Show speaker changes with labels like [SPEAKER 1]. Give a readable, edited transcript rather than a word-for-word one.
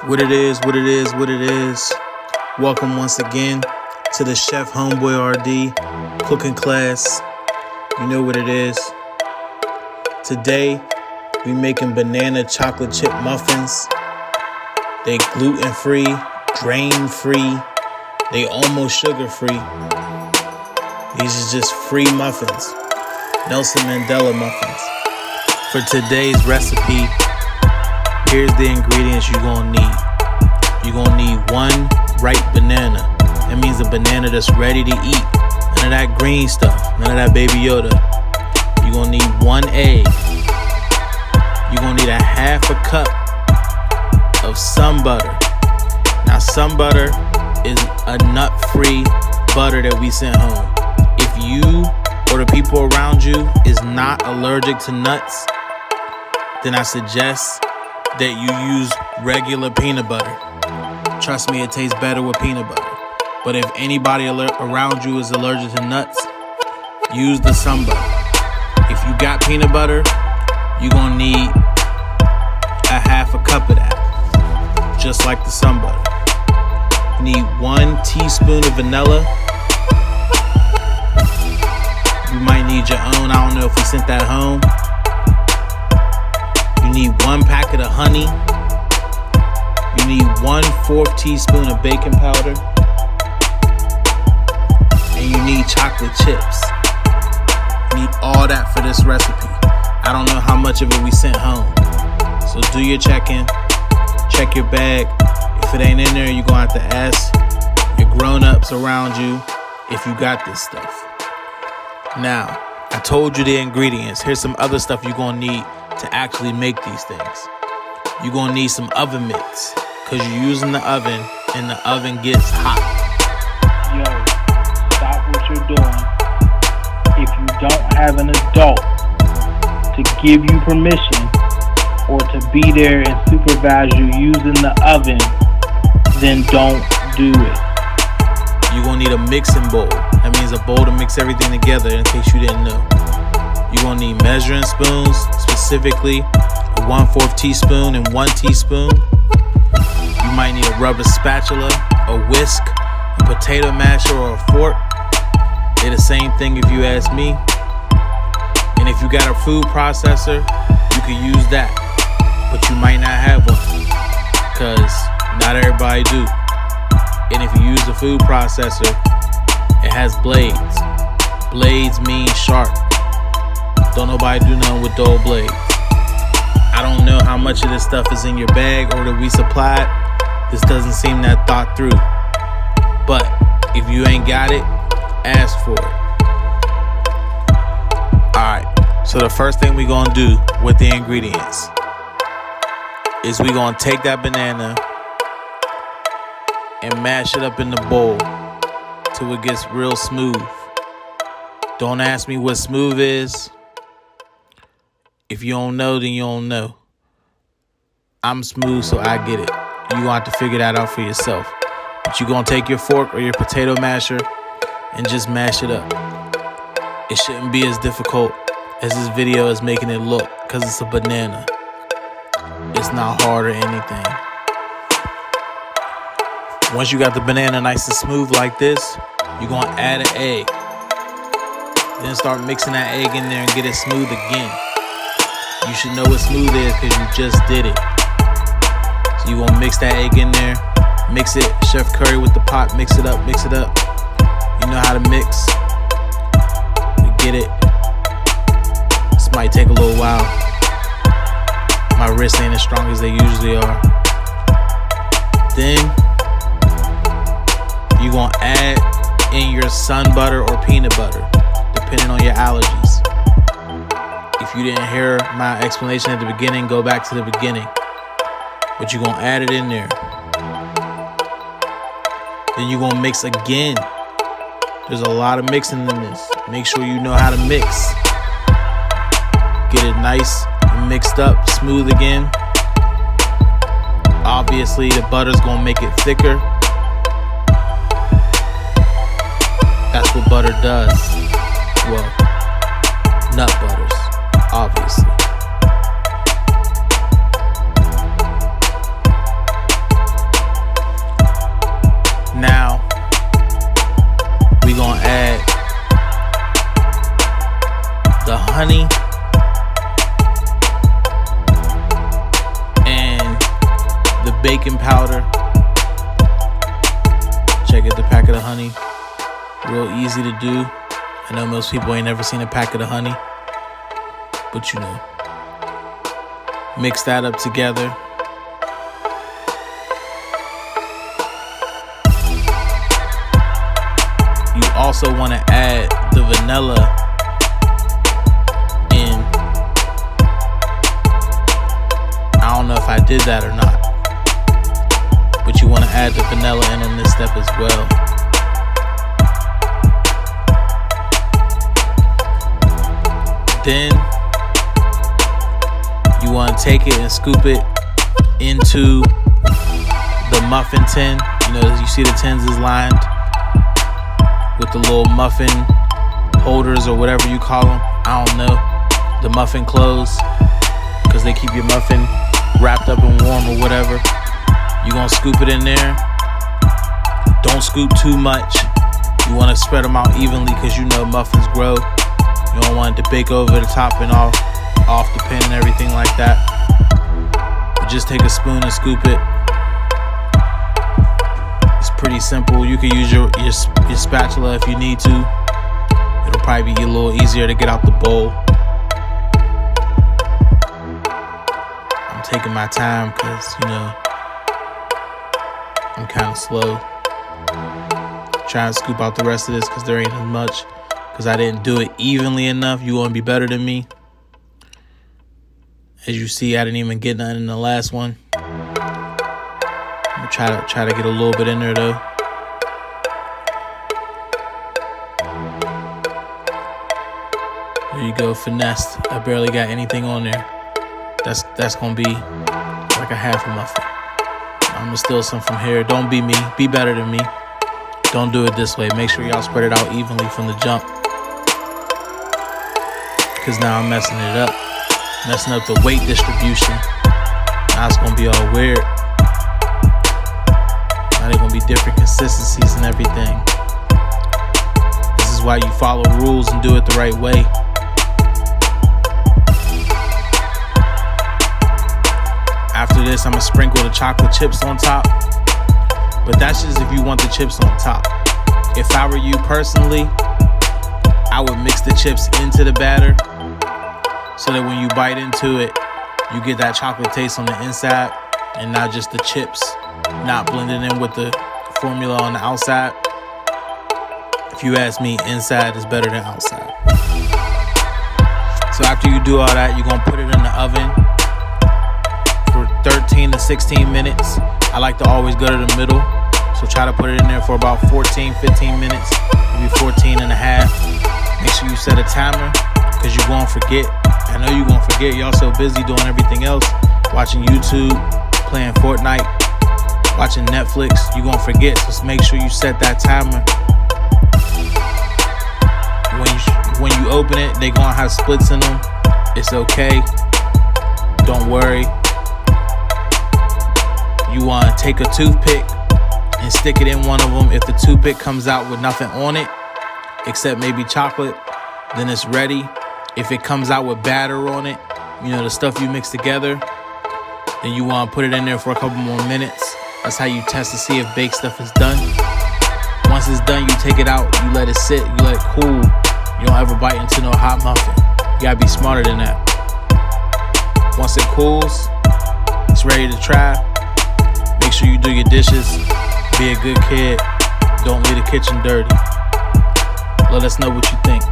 [SPEAKER 1] What it is. Welcome once again to the Chef Homeboyardee cooking class. You know what it is. Today, we making banana chocolate chip muffins. They gluten-free, grain-free, they almost sugar-free. These are just free muffins. Nelson Mandela muffins. For today's recipe, here's the ingredients you're gonna need. You're gonna need one ripe banana. That means a banana that's ready to eat. None of that green stuff, none of that Baby Yoda. You're gonna need one egg. You're gonna need a half a cup of sunbutter. Now sunbutter is a nut-free butter that we sent home. If you or the people around you is not allergic to nuts, then I suggest that you use regular peanut butter. Trust me, it tastes better with peanut butter. But if anybody around you is allergic to nuts, use the sunbutter. If you got peanut butter, you're gonna need a half a cup of that, just like the sunbutter. You need 1 teaspoon of vanilla. You might need your own. I don't know if we sent that home. You need 1 packet of honey. You need 1/4 teaspoon of baking powder. And you need chocolate chips. You need all that for this recipe. I don't know how much of it we sent home. So do your check-in. Check your bag. If it ain't in there, you're gonna have to ask your grown-ups around you if you got this stuff. Now, I told you the ingredients. Here's some other stuff you're gonna need to actually make these things. You're gonna need some oven mitts, because you're using the oven and the oven gets hot.
[SPEAKER 2] Yo, stop what you're doing. If you don't have an adult to give you permission or to be there and supervise you using the oven, then don't do it.
[SPEAKER 1] You're gonna need a mixing bowl. That means a bowl to mix everything together, in case you didn't know. You're gonna need measuring spoons, specifically 1/4 teaspoon and 1 teaspoon. You might need a rubber spatula, a whisk, a potato masher, or a fork. They're the same thing if you ask me. And if you got a food processor, you can use that. But you might not have one, because not everybody do. And if you use a food processor, it has blades. Blades mean sharp. Don't nobody do nothing with dull blades. I don't know how much of this stuff is in your bag or that we supplied. This doesn't seem that thought through. But if you ain't got it, ask for it. Alright, so the first thing we gonna do with the ingredients is we gonna take that banana and mash it up in the bowl till it gets real smooth. Don't ask me what smooth is. If you don't know, then you don't know. I'm smooth, so I get it. You're gonna have to figure that out for yourself. But you're gonna take your fork or your potato masher and just mash it up. It shouldn't be as difficult as this video is making it look, because it's a banana. It's not hard or anything. Once you got the banana nice and smooth like this, you're gonna add an egg. Then start mixing that egg in there and get it smooth again. You should know what smooth is because you just did it. So you gonna mix that egg in there, mix it, Chef Curry with the pot, mix it up. You know how to mix. You get it. This might take a little while. My wrists ain't as strong as they usually are. Then you're gonna add in your sunbutter or peanut butter, depending on your allergies. If you didn't hear my explanation at the beginning, go back to the beginning. But you're gonna add it in there. Then you're gonna mix again. There's a lot of mixing in this. Make sure you know how to mix. Get it nice and mixed up, smooth again. Obviously, the butter's gonna make it thicker. That's what butter does. Well, nut butters, obviously. the honey, and the baking powder. Check it, the packet of honey. Real easy to do. I know most people ain't never seen a packet of honey, but you know. Mix that up together. You also want to add the vanilla in. I don't know if I did that or not, but you want to add the vanilla in on this step as well. Then you want to take it and scoop it into the muffin tin. You know, as you see the tins is lined with the little muffin holders or whatever you call them. I don't know. The muffin clothes, because they keep your muffin wrapped up and warm or whatever. You're going to scoop it in there. Don't scoop too much. You want to spread them out evenly because you know muffins grow. You don't want it to bake over the top and off the pan and everything like that. But just take a spoon and scoop it. It's pretty simple. You can use your spatula if you need to. It'll probably be a little easier to get out the bowl. I'm taking my time because, you know, I'm kind of slow. Trying to scoop out the rest of this because there ain't as much. Because I didn't do it evenly enough. You want to be better than me. As you see, I didn't even get nothing in the last one. I'm gonna try to get a little bit in there though. There you go, finessed. I barely got anything on there. That's gonna be like a half a muffin. I'm gonna steal some from here. Don't be me. Be better than me. Don't do it this way. Make sure y'all spread it out evenly from the jump. Because now I'm messing it up. Messing up the weight distribution. Now it's going to be all weird. Now they're going to be different consistencies and everything. This is why you follow rules and do it the right way. After this, I'm going to sprinkle the chocolate chips on top. But that's just if you want the chips on top. If I were you personally, I would mix the chips into the batter so that when you bite into it, you get that chocolate taste on the inside and not just the chips not blended in with the formula on the outside. If you ask me, inside is better than outside. So after you do all that, you're going to put it in the oven for 13 to 16 minutes. I like to always go to the middle. So try to put it in there for about 14, 15 minutes, maybe 14 and a half. Make sure you set a timer because you're going to forget. I know you're going to forget. Y'all so busy doing everything else. Watching YouTube, playing Fortnite, watching Netflix. You're going to forget. So make sure you set that timer. When you open it, they're going to have splits in them. It's okay. Don't worry. You want to take a toothpick and stick it in one of them. If the toothpick comes out with nothing on it, except maybe chocolate, then it's ready. If it comes out with batter on it, you know, the stuff you mix together, then you want to put it in there for a couple more minutes. That's how you test to see if baked stuff is done. Once it's done, you take it out, you let it sit, you let it cool. You don't ever bite into no hot muffin. You gotta be smarter than that. Once it cools, it's ready to try. Make sure you do your dishes. Be a good kid. Don't leave the kitchen dirty. Let us know what you think.